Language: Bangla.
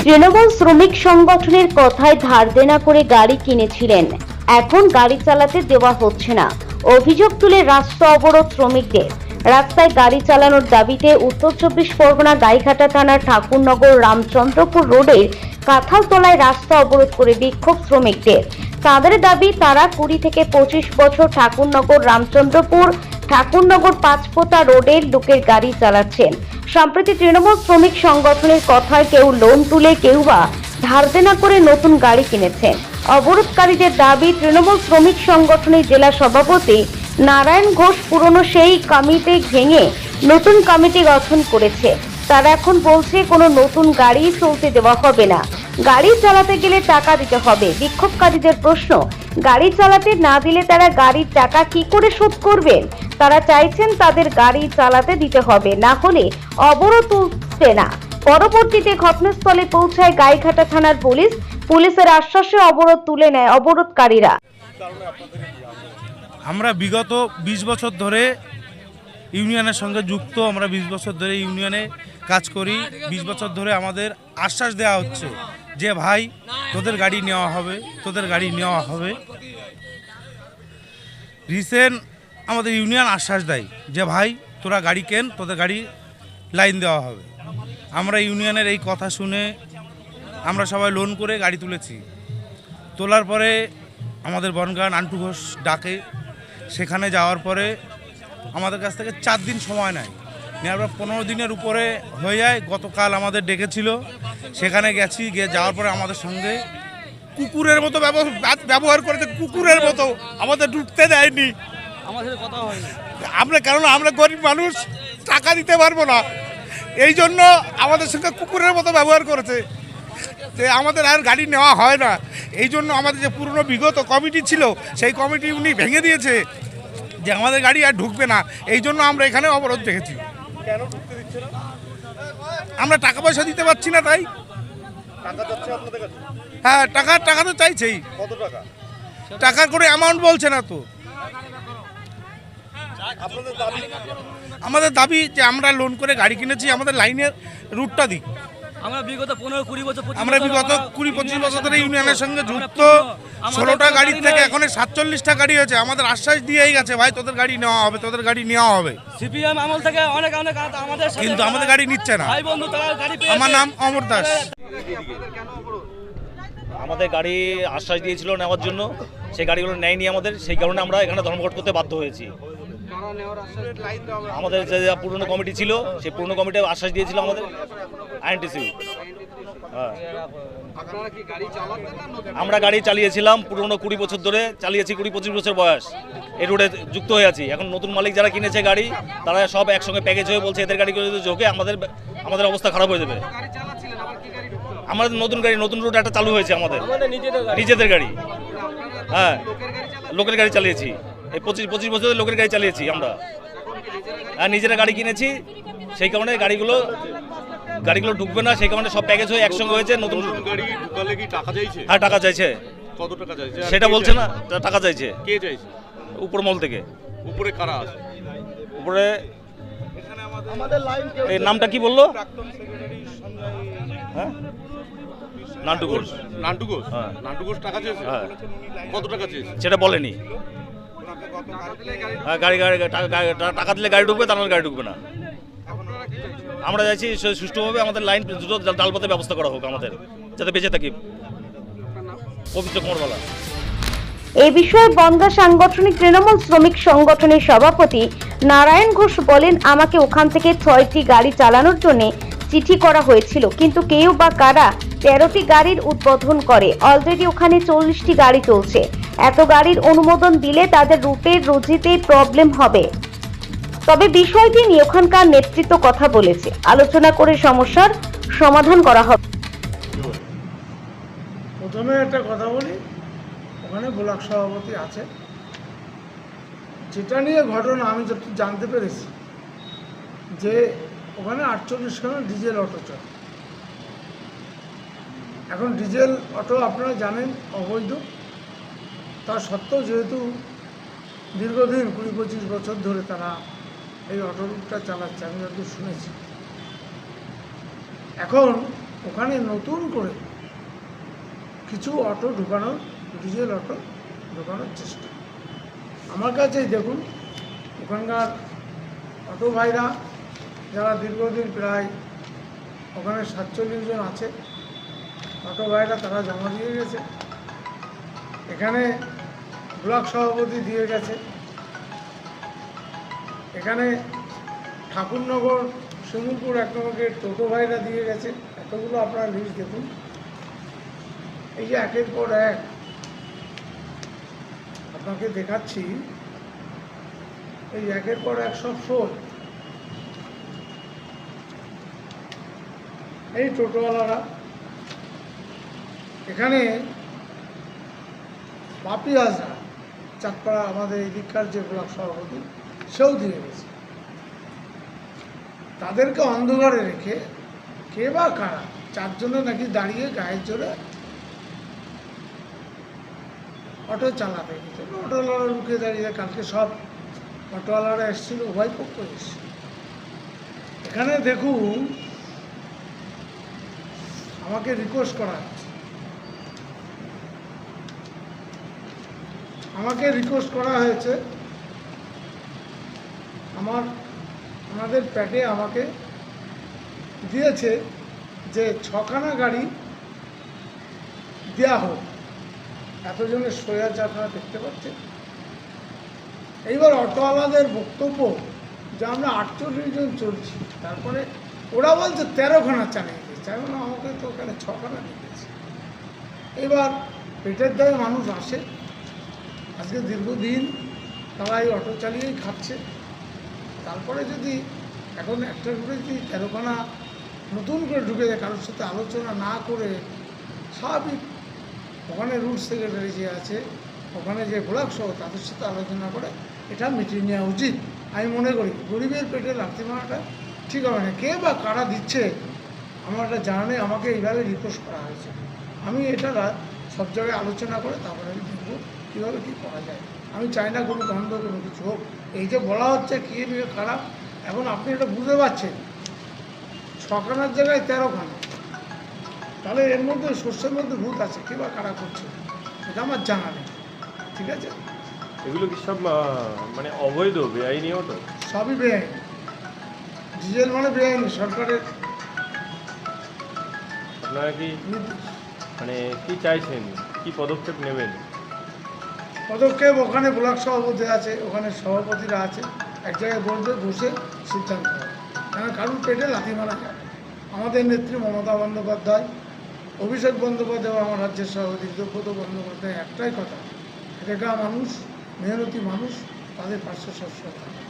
তৃণমূল শ্রমিক সংগঠনের কথায় ধার দেনা করে গাড়ি কিনেছিলেন, এখন গাড়ি চালাতে দেওয়া হচ্ছে না। অভিযোগ তুলে রাস্তা অবরোধ শ্রমিকদের। রাস্তায় গাড়ি চালানোর দাবিতে উত্তর 24 পরগনা গাইঘাটা থানার ঠাকুরনগর রামচন্দ্রপুর রোডের কাঁঠালতলায় রাস্তা অবরোধ করে বিক্ষোভ শ্রমিকদের। তাদের দাবি, তারা 20 থেকে 25 বছর ঠাকুরনগর রামচন্দ্রপুর ঠাকুরনগর পাঁচপোতা রোডের লোকের গাড়ি চালাচ্ছেন। সম্প্রতি তৃণমূল শ্রমিক সংগঠনের কথায় কেউ লোন তুলে, কেউ বা ধার দেনা করে নতুন গাড়ি কিনেছেন। অবরোধকারীদের দাবি, তৃণমূল শ্রমিক সংগঠনের জেলা সভাপতি নারায়ণ ঘোষ পুরনো সেই কমিটি ভেঙে নতুন কমিটি গঠন করেছে। তারা এখন বলছে কোনো নতুন গাড়ি চলতে দেওয়া হবে না, গাড়ি চালাতে গেলে টাকা দিতে হবে। বিক্ষোভকারীদের প্রশ্ন, গাড়ি চালাতে না দিলে তারা গাড়ির টাকা কি করে শোধ করবেন? তারা চাইছেন তাদের গাড়ি চালাতে দিতে হবে, না হলে অবরোধ তুলবে না। পরবর্তীতে ঘটনাস্থলে পৌঁছায় গাইঘাটা থানার পুলিশ। পুলিশের আশ্বাসে অবরোধ তুলে নেয় অবরোধকারীরা। আমরা বিগত 20 বছর ধরে ইউনিয়নের সঙ্গে যুক্ত। আমরা 20 বছর ধরে ইউনিয়নে কাজ করি। 20 বছর ধরে আমাদের আশ্বাস দেওয়া হচ্ছে যে ভাই তোদের গাড়ি নেওয়া হবে, তোদের গাড়ি নেওয়া হবে। রিসেন্ট আমাদের ইউনিয়ন আশ্বাস দেয় যে ভাই তোরা গাড়ি কেন, তোদের গাড়ি লাইন দেওয়া হবে। আমরা ইউনিয়নের এই কথা শুনে আমরা সবাই লোন করে গাড়ি তুলেছি। তোলার পরে আমাদের বনগাঁ নান্টু ঘোষ ডাকে, সেখানে যাওয়ার পরে আমাদের কাছ থেকে 4 দিন সময় নেয়, নেওয়ার পর 15 দিনের উপরে হয়ে যায়। গতকাল আমাদের ডেকেছিল, সেখানে গেছি। গিয়ে যাওয়ার পরে আমাদের সঙ্গে কুকুরের মতো ব্যবহার করেছে, কুকুরের মতো আমাদের ঢুকতে দেয়নি। আমরা গরিব মানুষ, টাকা দিতে পারবো না, এই জন্য আমাদের সঙ্গে কুকুরের মতো ব্যবহার করেছে। যে আমাদের আর গাড়ি নেওয়া হয় না, এই জন্য আমাদের যে পুরনো বিগত কমিটি ছিল সেই কমিটি উনি ভেঙে দিয়েছে, যে আমাদের গাড়ি আর ঢুকবে না। এই জন্য আমরা এখানে অবরোধ রেখেছি। কেন ঢুকতে দিচ্ছে না? আমরা টাকা পয়সা দিতে পারছি না, তাই। টাকা যাচ্ছে আপনাদের কাছে? হ্যাঁ, টাকা তো চাইছেই। কত টাকা? টাকা করে অ্যামাউন্ট বলছে না তো। আপনাদের দাবি? আমাদের দাবি যে আমরা লোন করে গাড়ি কিনেছি, আমাদের লাইনের রুটটা দিক। আমরা বিগত 15-20 বছর ধরে ইউনিয়নের সঙ্গে যুক্ত। 16টা গাড়ির থেকে এখন 47টা গাড়ি হয়েছে। আমাদের আশ্বাস দিয়েই গেছে ভাই তোদের গাড়ি নেওয়া হবে, তোদের গাড়ি নেওয়া হবে। সিপিএম আমল থেকে অনেক আমাদের সাথে, কিন্তু আমাদের গাড়ি নিচ্ছে না। ভাই বন্ধু তারা গাড়ি পেয়েছে। আমার নাম অমর দাস। আমাদের গাড়ি আশ্বাস দিয়েছিল নেওয়ার জন্য, সেই গাড়িগুলো নেয়নি আমাদের, সেই কারণে আমরা এখানে ধর্মঘট করতে বাধ্য হয়েছি। আমাদের যে পুরনো কমিটি ছিল সেই পুরনো কমিটি আশ্বাস দিয়েছিল আমাদের আইএনটিসি। হ্যাঁ, আমরা গাড়ি চালিয়েছিলাম পুরনো 20 বছর ধরে চালিয়েছি, 20-25 বছর বয়স এই রোডে যুক্ত হয়ে আছি। এখন নতুন মালিক যারা কিনেছে গাড়ি, তারা সব একসঙ্গে প্যাকেজ হয়ে বলছে এদের গাড়িগুলো যদি ঝোঁকে আমাদের অবস্থা খারাপ হয়ে যাবে। আমাদের নতুন গাড়ি, নতুন রুট একটা চালু হয়েছে আমাদের নিজেদের গাড়ি। হ্যাঁ, লোকের গাড়ি চালিয়েছি এই 25 বছর ধরে লোকের গাড়ি চালিয়েছি আমরা। হ্যাঁ, নিজেরা গাড়ি কিনেছি, সেই কারণে গাড়িগুলো ঢুকবে না, সেই কারণে সব প্যাকেজ হয়ে একসঙ্গে হয়েছে। নতুন গাড়ি ঢুকালে কি টাকা চাইছে? হ্যাঁ, টাকা চাইছে। কত টাকা চাইছে সেটা বলছে না, টাকা চাইছে। কে চাইছে? উপর মহল থেকে। উপরে কারা আছে? উপরে এই নামটা কি বললো? হ্যাঁ, নান্টু ঘোষ। নান্টু ঘোষ? হ্যাঁ। নান্টু ঘোষ টাকা চেয়েছে? হ্যাঁ। কত টাকা চেয়েছে? সেটা বলেনি। হ্যাঁ, টাকা দিলে গাড়ি ঢুকবে, তার গাড়ি ঢুকবে না। আমরা চাইছি সুষ্ঠুভাবে আমাদের লাইন দুটো ডালপথে ব্যবস্থা করা হোক আমাদের, যাতে বেঁচে থাকি। পবিত্র কুমারবালা। এই বিষয়ে বনগাঁ সাংগঠনিক তৃণমূল শ্রমিক সংগঠনের সভাপতি নারায়ণ ঘোষ বলেন, আমাকে ওখান থেকে 6টি গাড়ি চালানোর জন্য চিঠি করা হয়েছিল, কিন্তু কেউ বা কারা 13টি গাড়ির উদ্বোধন করে। অলরেডি ওখানে 40টি গাড়ি চলছে। এত গাড়ির অনুমোদন দিলে তাদের রুটের রুজিতে প্রবলেম হবে। তবে বিষয়টি নিয়ে ওখানকার নেতৃত্ব কথা বলেছে, আলোচনা করে সমস্যার সমাধান করা হবে। প্রথমে একটা কথা বলি, ওখানে ব্লক সভাপতি আছে, যেটা নিয়ে ঘটনা আমি যত জানতে পেরেছি যে ওখানে 48খানা ডিজেল অটো চলে। এখন ডিজেল অটো আপনারা জানেন অবৈধ, তা সত্ত্বেও যেহেতু দীর্ঘদিন 20-25 বছর ধরে তারা এই অটো রুটটা চালাচ্ছে, আমি যতদূর শুনেছি। এখন ওখানে নতুন করে কিছু অটো ঢুকানোর, ডিজেল অটো ঢুকানোর চেষ্টা। আমার কাছে দেখুন ওখানকার অটো ভাইরা যারা দীর্ঘদিন প্রায় ওখানে 47 জন আছে অটো ভাইরা, তারা জমা দিয়ে গেছে। এখানে ব্লক সভাপতি দিয়ে গেছে, এখানে ঠাকুরনগর শিমুলপুর 1 নম্বরের টোটো ভাইরা দিয়ে গেছে। এতগুলো আপনারা লিস্ট দেখুন। এই যে একের পর এক আপনাকে দেখাচ্ছি, এই একের পর এক সব শোধ। এই টোটোওয়ালারা এখানে বাপি হাজরা চাঁদপাড়া আমাদের এই দিককার যে ব্লক সভাপতি, সেও দিয়ে গেছে। তাদেরকে অন্ধকারে রেখে কে বা কারা 4 জনে নাকি দাঁড়িয়ে গায়ের জোরে অটো চালাতে গেছে। অটোওয়ালারা রুখে দাঁড়িয়ে, কালকে সব অটোওয়ালারা এসেছিল, উভয় পক্ষ এসেছিল। এখানে দেখুন আমাকে রিকোয়েস্ট করা হচ্ছে, আমাকে রিকোয়েস্ট করা হয়েছে, আমাদের প্যাটে আমাকে দিয়েছে যে 6খানা গাড়ি দেওয়া হোক। এতজনের সই আছে আপনারা দেখতে পাচ্ছেন। এইবার অটোওয়ালাদের বক্তব্য যে আমরা 48 জন চলছি, তারপরে ওরা বলছে 13খানা চালিয়ে দিয়েছে। আমি বললাম আমাকে তো ওখানে 6খানা দিয়েছে। এবার পেটের দায়ে মানুষ আসে, আজকে দীর্ঘদিন তারা এই অটো চালিয়েই খাচ্ছে। তারপরে যদি এখন একটা করে যদি 13খানা নতুন করে ঢুকে যায়, কারোর সাথে আলোচনা না করে, স্বাভাবিক ওখানে রুট সেক্রেটারি যে আছে, ওখানে যে ব্লক সহ তাদের সাথে আলোচনা করে এটা মিটিয়ে নেওয়া উচিত। আমি মনে করি গরিবের পেটে লাথি মারাটা ঠিক হবে না। কে বা কারা দিচ্ছে আমার এটা জানা নেই, আমাকে এইভাবে রিকোয়েস্ট করা হয়েছে। আমি এটা সব জায়গায় আলোচনা করে তারপরে আমি দেখব কীভাবে কী করা যায়। আমি চাই না কোনো দ্বন্দ্ব কোনো কিছু হোক। এই যে বলা হচ্ছে কে নিয়ে খারাপ, এখন আপনি এটা বুঝতে পারছেন 6খানার জায়গায় 13খানা, তাহলে এর মধ্যে শস্যের মধ্যে ভূত আছে, কে বা কারা করছে এটা আমার জানা নেই। ঠিক আছে, এগুলো কি সব মানে অবৈধ বেআইনি অটো? সবই বেআইনি। ডিজেল মানে বেআইনি, সরকারের আপনারা কি নির্দেশ। মানে কি চাইছেন, কি পদক্ষেপ নেবেন? পদক্ষেপ ওখানে ব্লক সভাপতি আছে, ওখানে সভাপতিরা আছে, এক জায়গায় বলবে, বসে সিদ্ধান্ত হবে। কারণ কারুর পেটে লাথি মারা যায়। আমাদের নেত্রী মমতা বন্দ্যোপাধ্যায়, অভিষেক বন্দ্যোপাধ্যায়, আমার রাজ্যের সভাপতি দেবব্রত বন্দ্যোপাধ্যায় একটাই কথা, এলাকা মানুষ, মেহনতি মানুষ, তাদের পাশে সবসময় থাকে।